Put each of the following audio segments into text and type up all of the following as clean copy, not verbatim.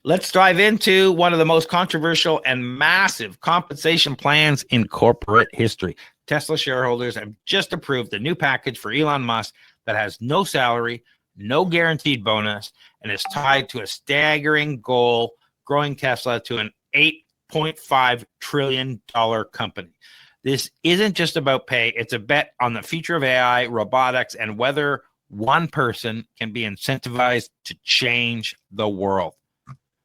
Let's dive into one of the most controversial and massive compensation plans in corporate history. Tesla shareholders have just approved a new package for Elon Musk that has no salary, no guaranteed bonus, and is tied to a staggering goal, growing Tesla to an $8.5 trillion company. This isn't just about pay. It's a bet on the future of AI, robotics, and whether one person can be incentivized to change the world.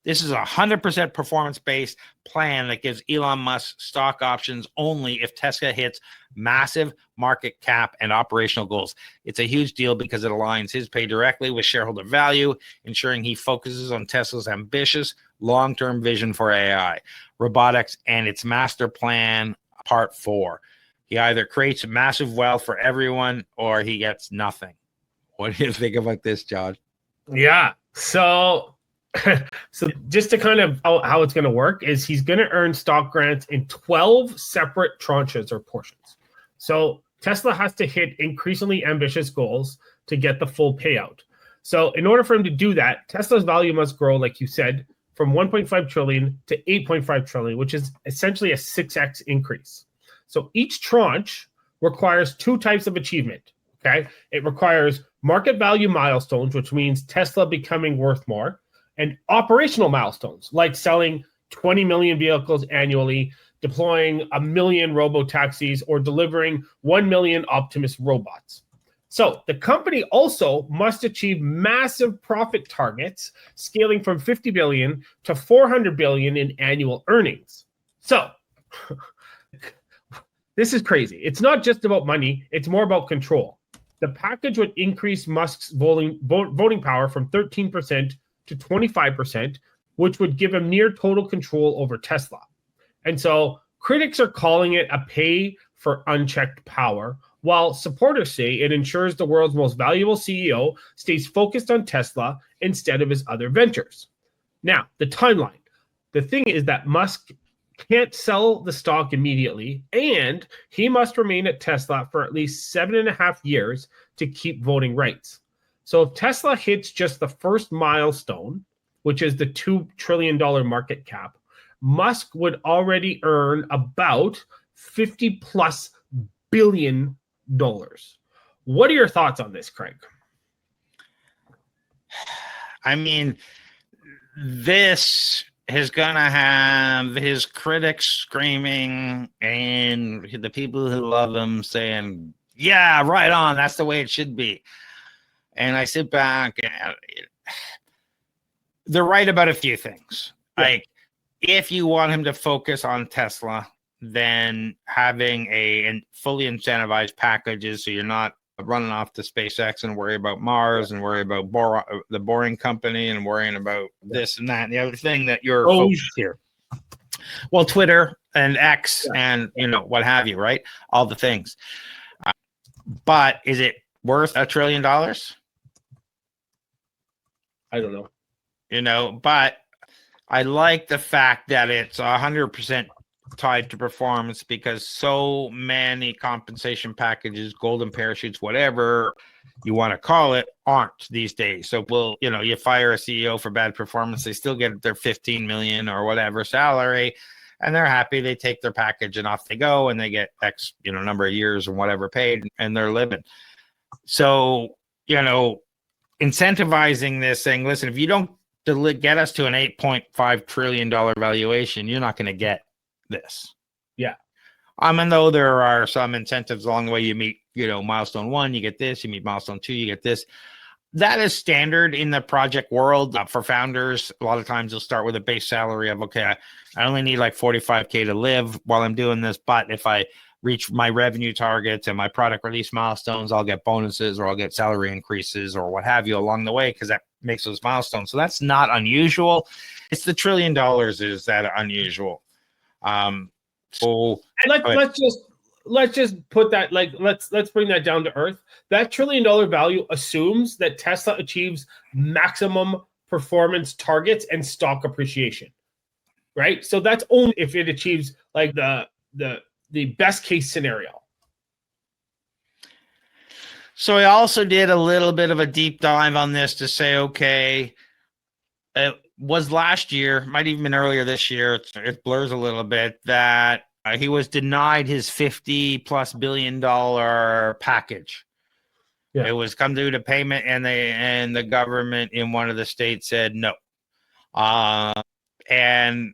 This is a 100% performance-based plan that gives Elon Musk stock options only if Tesla hits massive market cap and operational goals. It's a huge deal because it aligns his pay directly with shareholder value, ensuring he focuses on Tesla's ambitious long-term vision for AI, robotics, and its master plan, part 4. He either creates massive wealth for everyone or he gets nothing. What do you think about this, John? Yeah. So just to kind of how it's going to work is he's going to earn stock grants in 12 separate tranches or portions. So Tesla has to hit increasingly ambitious goals to get the full payout. So in order for him to do that, Tesla's value must grow, like you said, from 1.5 trillion to 8.5 trillion, which is essentially a 6x increase. So each tranche requires 2 types of achievement. Okay. It requires market value milestones, which means Tesla becoming worth more, and operational milestones like selling 20 million vehicles annually, deploying 1 million robotaxis, or delivering 1 million Optimus robots. So the company also must achieve massive profit targets, scaling from 50 billion to 400 billion in annual earnings. So this is crazy. It's not just about money. It's more about control. The package would increase Musk's voting power from 13% to 25%, which would give him near total control over Tesla. And so critics are calling it a pay for unchecked power, while supporters say it ensures the world's most valuable CEO stays focused on Tesla instead of his other ventures. Now, the timeline. The thing is that Musk can't sell the stock immediately, and he must remain at Tesla for at least 7.5 years to keep voting rights. So if Tesla hits just the first milestone, which is the $2 trillion market cap, Musk would already earn about $50+ billion. What are your thoughts on this, Craig? I mean, this is going to have his critics screaming and the people who love him saying, yeah, right on. That's the way it should be. And I sit back and they're right about a few things. Yeah. Like, if you want him to focus on Tesla, then having a fully incentivized packages so you're not running off to SpaceX and worry about Mars and worry about the Boring Company and worrying about this and that and the other thing that you're focused here. Well, Twitter and X and what have you, right? All the things. But is it worth $1 trillion? I don't know. But I like the fact that it's 100% tied to performance, because so many compensation packages, golden parachutes, whatever you want to call it, aren't these days. So you fire a CEO for bad performance, they still get their 15 million or whatever salary, and they're happy. They take their package and off they go, and they get X number of years and whatever paid, and they're living. So incentivizing this, saying, listen, if you don't get us to an $8.5 trillion valuation, you're not going to get this. Yeah. Though there are some incentives along the way. You meet, milestone 1, you get this. You meet milestone 2, you get this. That is standard in the project world for founders. A lot of times you'll start with a base salary of, okay, I only need like $45K to live while I'm doing this. But if I reach my revenue targets and my product release milestones, I'll get bonuses or I'll get salary increases or what have you along the way, because that makes those milestones. So that's not unusual. It's the $1 trillion is that unusual. So let's just put that, like, let's bring that down to earth. That $1 trillion value assumes that Tesla achieves maximum performance targets and stock appreciation, right? So that's only if it achieves like the best case scenario. So I also did a little bit of a deep dive on this to say, okay, was last year, might even been earlier this year. It blurs a little bit that he was denied his $50+ billion package. Yeah. It was come due to payment, and the government in one of the states said no. And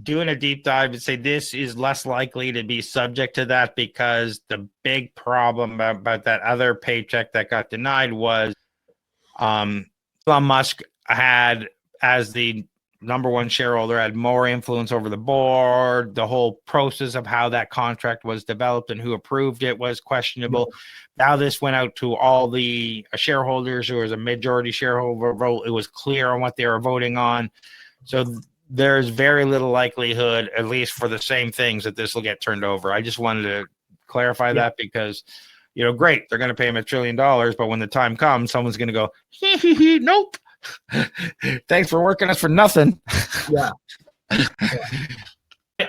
doing a deep dive and say this is less likely to be subject to that, because the big problem about that other paycheck that got denied was Elon Musk had, as the number one shareholder, had more influence over the board. The whole process of how that contract was developed and who approved it was questionable. Now this went out to all the shareholders. There was a majority shareholder vote. It was clear on what they were voting on. So there's very little likelihood, at least for the same things, that this will get turned over. I just wanted to clarify that, because, great, they're going to pay him $1 trillion, but when the time comes, someone's going to go, nope. Thanks for working us for nothing. Yeah.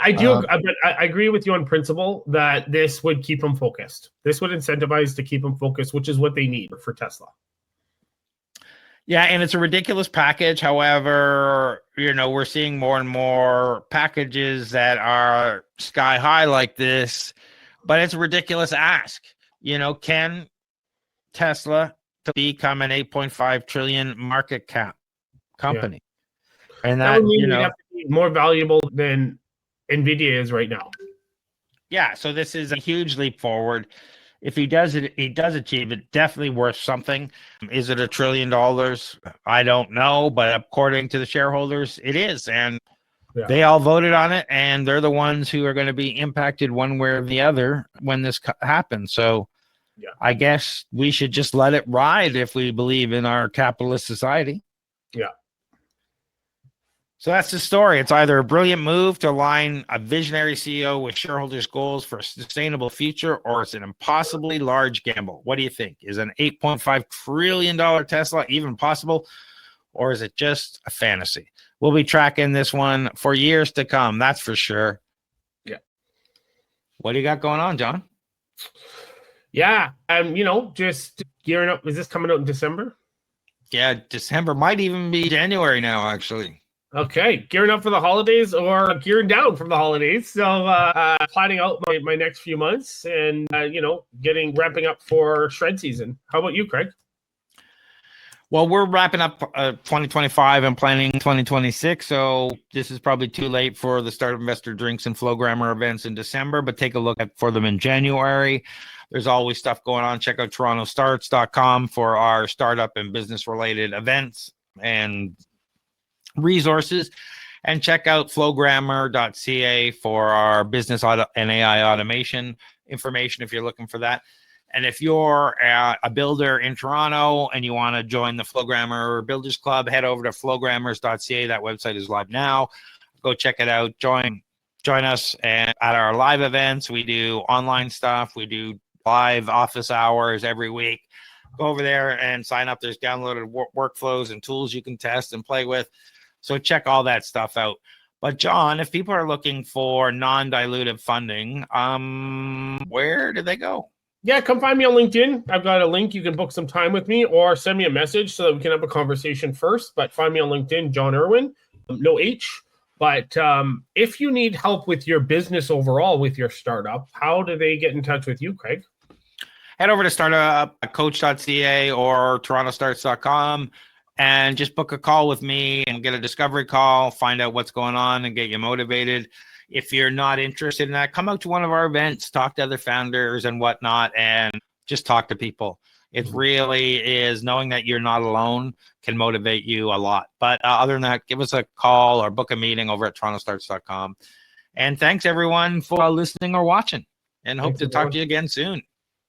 I do, but I agree with you on principle that this would keep them focused. This would incentivize to keep them focused, which is what they need for Tesla. Yeah, and it's a ridiculous package. However, we're seeing more and more packages that are sky high like this, but it's a ridiculous ask. Can Tesla become an 8.5 trillion market cap company? Yeah. And that would mean you'd have to be more valuable than Nvidia is right now. Yeah, so this is a huge leap forward. If he does it, he does achieve it. Definitely worth something. Is it $1 trillion? I don't know, but according to the shareholders, it is, and they all voted on it, and they're the ones who are going to be impacted one way or the other when this happens. So, I guess we should just let it ride if we believe in our capitalist society. Yeah. So that's the story. It's either a brilliant move to align a visionary CEO with shareholders' goals for a sustainable future, or it's an impossibly large gamble. What do you think? Is an $8.5 trillion Tesla even possible, or is it just a fantasy? We'll be tracking this one for years to come. That's for sure. Yeah. What do you got going on, John? Yeah. Just gearing up. Is this coming out in December? Yeah, December. Might even be January now, actually. Okay, gearing up for the holidays or gearing down from the holidays. So planning out my next few months and, ramping up for shred season. How about you, Craig? Well, we're wrapping up 2025 and planning 2026. So this is probably too late for the Start Investor Drinks and Flowgrammer events in December, but take a look for them in January. There's always stuff going on. Check out torontostarts.com for our startup and business related events and resources, and check out flowgrammer.ca for our business and AI automation information if you're looking for that. And if you're a builder in Toronto and you want to join the Flowgrammer Builders Club, head over to flowgrammers.ca. That website is live now. Go check it out. Join us at our live events. We do online stuff. We do live office hours every week. Go over there and sign up. There's downloaded workflows and tools you can test and play with. So check all that stuff out. But John, if people are looking for non-dilutive funding, where do they go? Yeah, come find me on LinkedIn. I've got a link. You can book some time with me or send me a message so that we can have a conversation first. But find me on LinkedIn, John Irwin, no H. But if you need help with your business overall, with your startup, how do they get in touch with you, Craig? Head over to startupcoach.ca or torontostarts.com. And just book a call with me and get a discovery call, find out what's going on and get you motivated. If you're not interested in that, come out to one of our events, talk to other founders and whatnot, and just talk to people. It really is, knowing that you're not alone can motivate you a lot. But other than that, give us a call or book a meeting over at torontostarts.com. And thanks everyone for listening or watching, and hope to talk to you again soon.